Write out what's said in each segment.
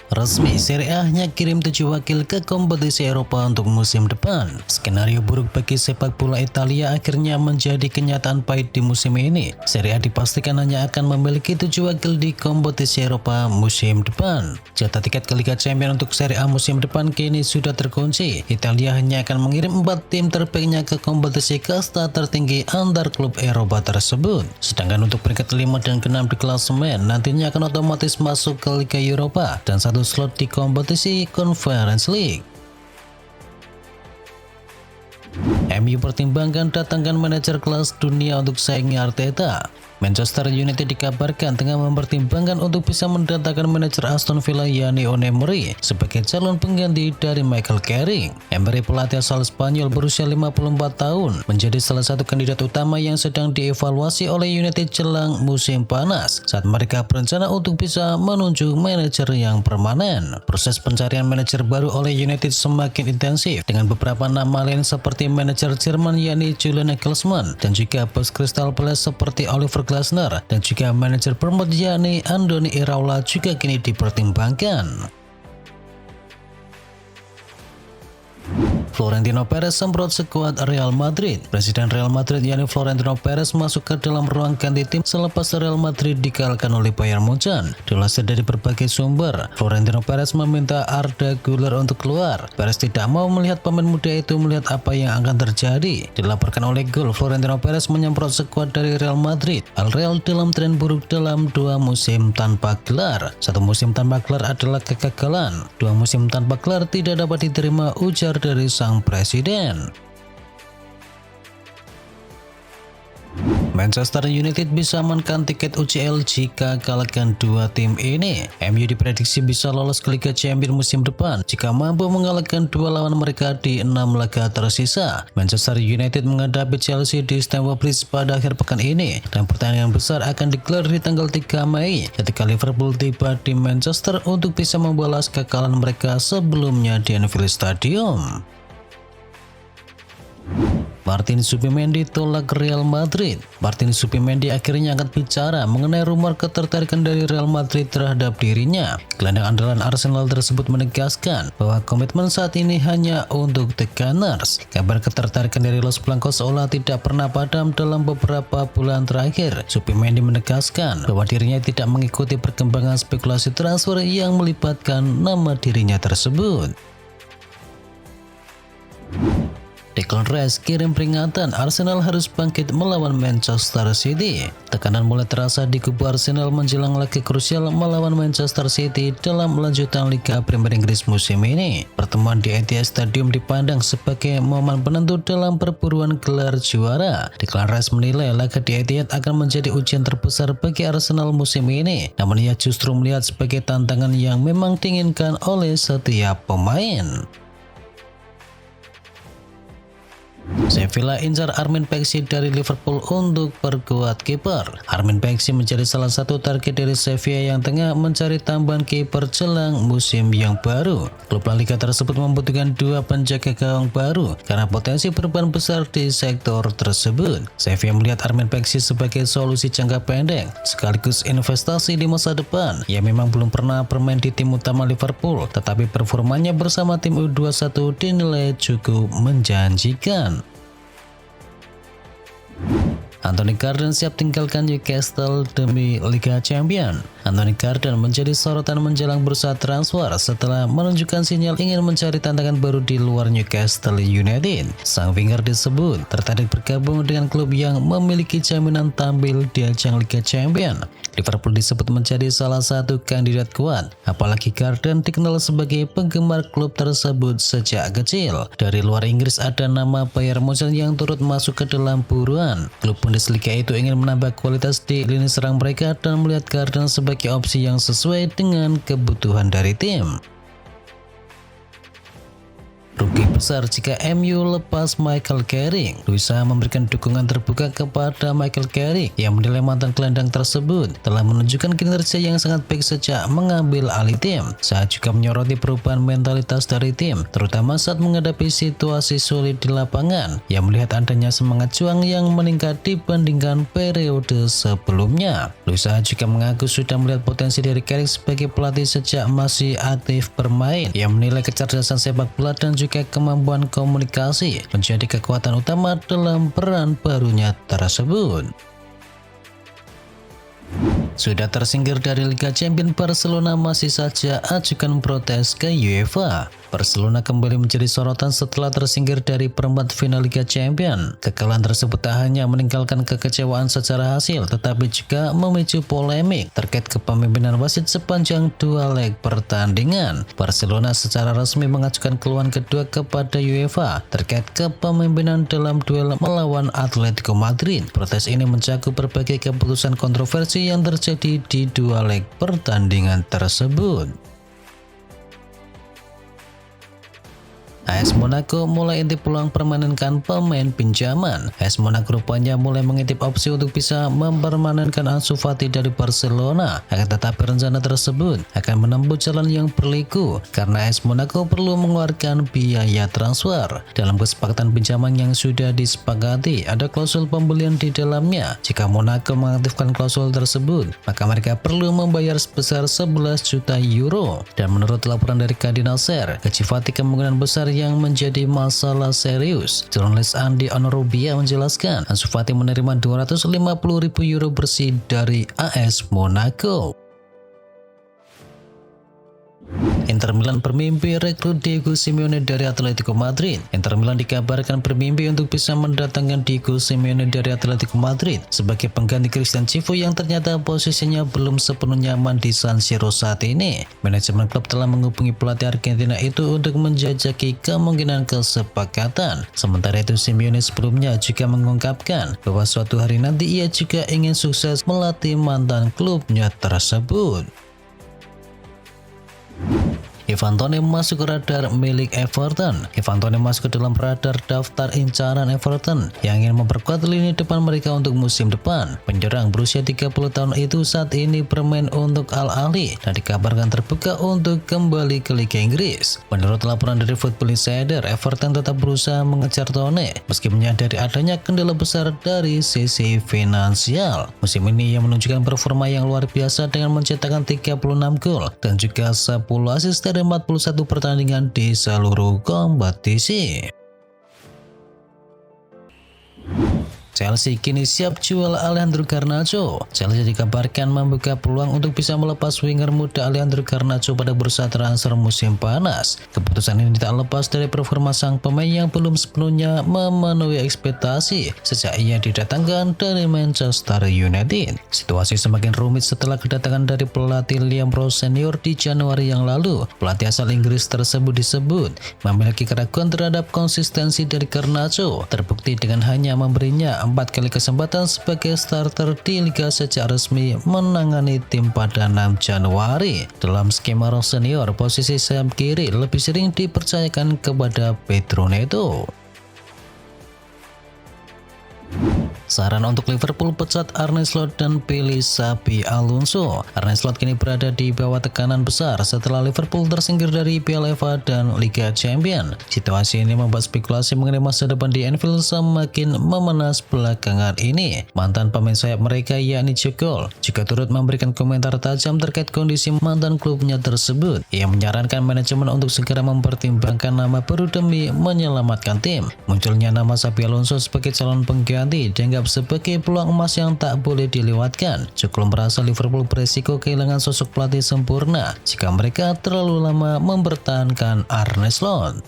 Resmi, Serie A hanya kirim 7 wakil ke kompetisi Eropa untuk musim depan. Skenario buruk bagi sepak bola Italia akhirnya menjadi kenyataan pahit di musim ini. Serie A dipastikan hanya akan memiliki 7 wakil di kompetisi Eropa musim depan. Jatah tiket ke Liga Champions untuk Serie A musim depan kini sudah terkunci. Italia hanya akan mengirim 4 tim terbaiknya ke kompetisi kasta tertinggi antar klub Eropa tersebut. Sedangkan untuk peringkat 5 dan ke-6 di klasemen nantinya akan otomatis masuk ke Liga Eropa dan satu slot di kompetisi Conference League. MU pertimbangkan datangkan manajer kelas dunia untuk saingi Arteta. Manchester United dikabarkan tengah mempertimbangkan untuk bisa mendatangkan manajer Aston Villa yakni Unai Emery sebagai calon pengganti dari Michael Carrick. Emery, pelatih asal Spanyol berusia 54 tahun, menjadi salah satu kandidat utama yang sedang dievaluasi oleh United jelang musim panas saat mereka berencana untuk bisa menunjuk manajer yang permanen. Proses pencarian manajer baru oleh United semakin intensif dengan beberapa nama lain seperti manajer Jerman yakni Julian Nagelsmann dan juga bos Crystal Palace seperti Oliver Glasner dan juga manajer Bournemouth yakni Andoni Iraola juga kini dipertimbangkan. Florentino Perez semprot skuad Real Madrid. Presiden Real Madrid yakni Florentino Perez masuk ke dalam ruang ganti tim selepas Real Madrid dikalahkan oleh Bayern Munchen. Dilansir dari berbagai sumber, Florentino Perez meminta Arda Güler untuk keluar. Perez tidak mau melihat pemain muda itu melihat apa yang akan terjadi. Dilaporkan oleh Goal, Florentino Perez menyemprot skuad dari Real Madrid. Al Real dalam tren buruk dalam 2 musim tanpa gelar. 1 musim tanpa gelar adalah kegagalan. 2 musim tanpa gelar tidak dapat diterima, ujar dari sang presiden. Manchester United bisa amankan tiket UCL jika kalahkan 2 tim ini. MU diprediksi bisa lolos ke Liga Champions musim depan jika mampu mengalahkan 2 lawan mereka di 6 laga tersisa. Manchester United menghadapi Chelsea di Stamford Bridge pada akhir pekan ini dan pertandingan besar akan digelar di tanggal 3 Mei ketika Liverpool tiba di Manchester untuk bisa membalas kekalahan mereka sebelumnya di Anfield Stadium. Martin Zubimendi tolak Real Madrid. Martin Zubimendi akhirnya angkat bicara mengenai rumor ketertarikan dari Real Madrid terhadap dirinya. Gelandang andalan Arsenal tersebut menegaskan bahwa komitmen saat ini hanya untuk The Gunners. Kabar ketertarikan dari Los Blancos seolah tidak pernah padam dalam beberapa bulan terakhir. Zubimendi menegaskan bahwa dirinya tidak mengikuti perkembangan spekulasi transfer yang melibatkan nama dirinya tersebut. Declan Rice kirim peringatan Arsenal harus bangkit melawan Manchester City. Tekanan mulai terasa di kubu Arsenal menjelang laga krusial melawan Manchester City dalam lanjutan Liga Premier Inggris musim ini. Pertemuan di Etihad Stadium dipandang sebagai momen penentu dalam perburuan gelar juara. Declan Rice menilai laga di Etihad akan menjadi ujian terbesar bagi Arsenal musim ini, namun ia justru melihat sebagai tantangan yang memang diinginkan oleh setiap pemain. Sevilla incar Armin Peksi dari Liverpool untuk perkuat kiper. Armin Peksi menjadi salah satu target dari Sevilla yang tengah mencari tambahan kiper jelang musim yang baru. Klub La Liga tersebut membutuhkan 2 penjaga gawang baru karena potensi perubahan besar di sektor tersebut. Sevilla melihat Armin Peksi sebagai solusi jangka pendek sekaligus investasi di masa depan. Ia memang belum pernah bermain di tim utama Liverpool, tetapi performanya bersama tim U21 dinilai cukup menjanjikan. Anthony Gordon siap tinggalkan Newcastle demi Liga Champions. Anthony Gordon menjadi sorotan menjelang bursa transfer setelah menunjukkan sinyal ingin mencari tantangan baru di luar Newcastle United. Sang winger disebut tertarik bergabung dengan klub yang memiliki jaminan tampil di ajang Liga Champions. Liverpool disebut menjadi salah satu kandidat kuat, apalagi Gordon dikenal sebagai penggemar klub tersebut sejak kecil. Dari luar Inggris ada nama Bayern Munchen yang turut masuk ke dalam buruan. Klub Bundesliga itu ingin menambah kualitas di lini serang mereka dan melihat Gordon sebagai opsi yang sesuai dengan kebutuhan dari tim. Rugi besar jika MU lepas Michael Carrick. Luisa memberikan dukungan terbuka kepada Michael Carrick yang menilai mantan gelandang tersebut telah menunjukkan kinerja yang sangat baik sejak mengambil alih tim. Saat juga menyoroti perubahan mentalitas dari tim, terutama saat menghadapi situasi sulit di lapangan, yang melihat adanya semangat juang yang meningkat dibandingkan periode sebelumnya. Luisa juga mengaku sudah melihat potensi dari Carrick sebagai pelatih sejak masih aktif bermain, yang menilai kecerdasan sepak bola dan juga kemampuan komunikasi menjadi kekuatan utama dalam peran barunya tersebut. Sudah tersingkir dari Liga Champions, Barcelona masih saja ajukan protes ke UEFA. Barcelona kembali menjadi sorotan setelah tersingkir dari perempat final Liga Champions. Kekalahan tersebut tak hanya meninggalkan kekecewaan secara hasil, tetapi juga memicu polemik terkait kepemimpinan wasit sepanjang 2 leg pertandingan. Barcelona secara resmi mengajukan keluhan kedua kepada UEFA terkait kepemimpinan dalam duel melawan Atletico Madrid. Protes ini mencakup berbagai keputusan kontroversi yang terjadi di 2 leg pertandingan tersebut. AS Monaco mulai intip peluang permanenkan pemain pinjaman. AS Monaco rupanya mulai mengintip opsi untuk bisa mempermanenkan Ansu Fati dari Barcelona. Akan tetapi rencana tersebut akan menempuh jalan yang berliku karena AS Monaco perlu mengeluarkan biaya transfer. Dalam kesepakatan pinjaman yang sudah disepakati, ada klausul pembelian di dalamnya. Jika Monaco mengaktifkan klausul tersebut, maka mereka perlu membayar sebesar 11 juta euro. Dan menurut laporan dari Cadena Ser, gaji Fati kemungkinan besar yang menjadi masalah serius. Jurnalis Andi Onurubia menjelaskan, Ansu Fati menerima 250.000 euro bersih dari AS Monaco. Inter Milan bermimpi rekrut Diego Simeone dari Atletico Madrid. Inter Milan dikabarkan bermimpi untuk bisa mendatangkan Diego Simeone dari Atletico Madrid sebagai pengganti Christian Cifu yang ternyata posisinya belum sepenuhnya aman di San Siro saat ini. Manajemen klub telah menghubungi pelatih Argentina itu untuk menjajaki kemungkinan kesepakatan. Sementara itu Simeone sebelumnya juga mengungkapkan bahwa suatu hari nanti ia juga ingin sukses melatih mantan klubnya tersebut. Ivan Toney masuk ke radar milik Everton. Ivan Toney masuk ke dalam radar daftar incaran Everton yang ingin memperkuat lini depan mereka untuk musim depan. Penyerang berusia 30 tahun itu saat ini bermain untuk Al Ahly dan dikabarkan terbuka untuk kembali ke Liga Inggris. Menurut laporan dari Football Insider, Everton tetap berusaha mengejar Toney meski menyadari adanya kendala besar dari sisi finansial. Musim ini ia menunjukkan performa yang luar biasa dengan mencetakkan 36 gol dan juga 10 assist dari 41 pertandingan di seluruh kompetisi. Chelsea kini siap jual Alejandro Garnacho. Chelsea dikabarkan membuka peluang untuk bisa melepas winger muda Alejandro Garnacho pada bursa transfer musim panas. Keputusan ini tak lepas dari performa sang pemain yang belum sepenuhnya memenuhi ekspektasi sejak ia didatangkan dari Manchester United. Situasi semakin rumit setelah kedatangan dari pelatih Liam Rose senior di Januari yang lalu. Pelatih asal Inggris tersebut disebut memiliki keraguan terhadap konsistensi dari Garnacho, terbukti dengan hanya memberinya 4 kali kesempatan sebagai starter di Liga sejak resmi menangani tim pada 6 Januari. Dalam skema Rose senior, posisi sayap kiri lebih sering dipercayakan kepada Pedro Neto. Saran untuk Liverpool pecat Arne Slot dan pilih Xabi Alonso. Arne Slot kini berada di bawah tekanan besar setelah Liverpool tersingkir dari Piala FA dan Liga Champions. Situasi ini membuat spekulasi mengenai masa depan di Anfield semakin memanas belakangan ini. Mantan pemain sayap mereka yakni Jokol juga turut memberikan komentar tajam terkait kondisi mantan klubnya tersebut. Ia menyarankan manajemen untuk segera mempertimbangkan nama baru demi menyelamatkan tim. Munculnya nama Xabi Alonso sebagai calon pengganti dianggap sebagai peluang emas yang tak boleh dilewatkan. Jokol merasa Liverpool beresiko kehilangan sosok pelatih sempurna jika mereka terlalu lama mempertahankan Arne Slot.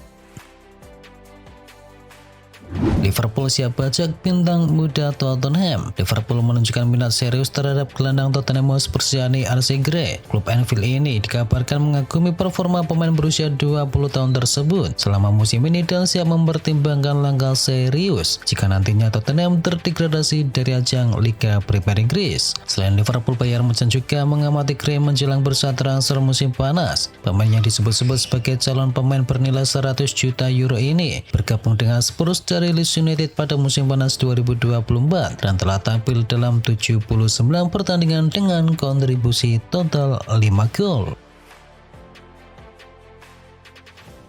Liverpool siap bajak bintang muda Tottenham. Liverpool menunjukkan minat serius terhadap gelandang Tottenham Hotspur Archie Gray. Klub Anfield ini dikabarkan mengagumi performa pemain berusia 20 tahun tersebut selama musim ini dan siap mempertimbangkan langkah serius jika nantinya Tottenham terdegradasi dari ajang Liga Premier Inggris. Selain Liverpool, Bayern Munchen juga mengamati Gray menjelang bursa transfer musim panas. Pemain yang disebut-sebut sebagai calon pemain bernilai 100 juta euro ini bergabung dengan Spurs dari Leeds United pada musim panas 2024 dan telah tampil dalam 79 pertandingan dengan kontribusi total 5 gol.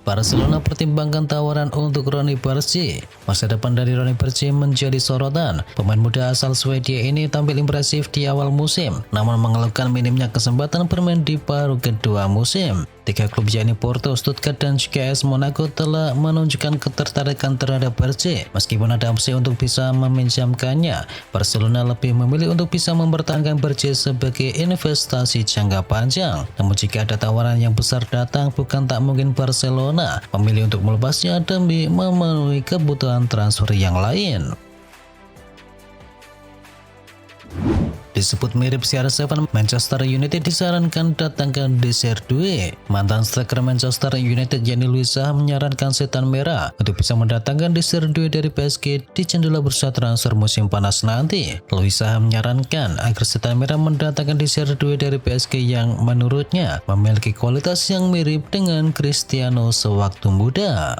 Barcelona pertimbangkan tawaran untuk Ronny Barci. Masa depan dari Ronny Barci menjadi sorotan. Pemain muda asal Swedia ini tampil impresif di awal musim, namun mengeluhkan minimnya kesempatan bermain di paruh kedua musim. Tiga klub yakni Porto, Stuttgart, dan juga AS Monaco telah menunjukkan ketertarikan terhadap Barci. Meskipun ada opsi untuk bisa meminjamkannya, Barcelona lebih memilih untuk bisa mempertahankan Barci sebagai investasi jangka panjang. Namun jika ada tawaran yang besar datang, bukan tak mungkin Barcelona memilih untuk melepasnya demi memenuhi kebutuhan transfer yang lain. Disebut mirip CR7, Manchester United disarankan datangkan Desiree. Mantan striker Manchester United yakni Louis Saha menyarankan Setan Merah untuk bisa mendatangkan Desiree dari PSG di jendela bursa transfer musim panas nanti. Louis Saha menyarankan agar Setan Merah mendatangkan Desiree dari PSG yang menurutnya memiliki kualitas yang mirip dengan Cristiano sewaktu muda.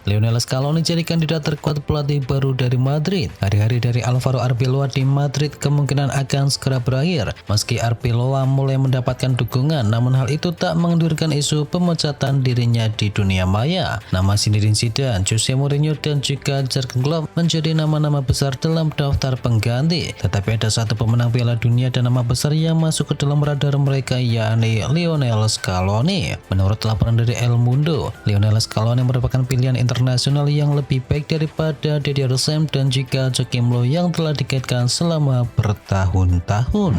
Lionel Scaloni jadi kandidat terkuat pelatih baru dari Madrid. Hari-hari dari Alvaro Arbeloa di Madrid kemungkinan akan segera berakhir. Meski Arbeloa mulai mendapatkan dukungan, namun hal itu tak mengendurkan isu pemecatan dirinya di dunia maya. Nama Zinedine Zidane, Jose Mourinho, dan juga Jurgen Klopp menjadi nama-nama besar dalam daftar pengganti. Tetapi ada satu pemenang Piala Dunia dan nama besar yang masuk ke dalam radar mereka, yakni Lionel Scaloni. Menurut laporan dari El Mundo, Lionel Scaloni merupakan pilihan internasional yang lebih baik daripada Didier Deschamps dan juga Joachim Löw yang telah dikaitkan selama bertahun-tahun.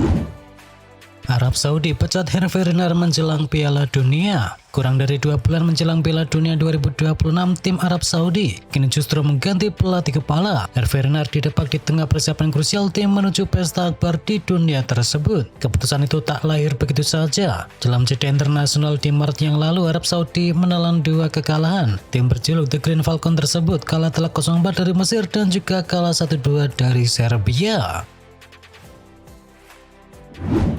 Arab Saudi pecat Hervé Renard menjelang Piala Dunia. Kurang dari 2 bulan menjelang Piala Dunia 2026, tim Arab Saudi kini justru mengganti pelatih kepala. Hervé Renard didepak di tengah persiapan krusial tim menuju pesta akbar di dunia tersebut. Keputusan itu tak lahir begitu saja. Dalam jeda internasional di Maret yang lalu, Arab Saudi menelan 2 kekalahan. Tim berjuluk The Green Falcon tersebut kalah telak 0-4 dari Mesir dan juga kalah 1-2 dari Serbia.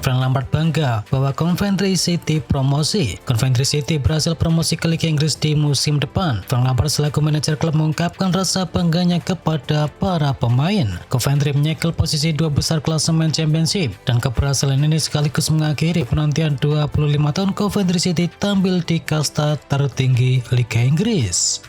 Frank Lampard bangga bahwa Coventry City promosi. Coventry City berhasil promosi ke Liga Inggris di musim depan. Frank Lampard selaku manajer klub mengungkapkan rasa bangganya kepada para pemain. Coventry menyekel posisi 2 besar klasemen Championship dan keberhasilan ini sekaligus mengakhiri penantian 25 tahun Coventry City tampil di kasta tertinggi Liga Inggris.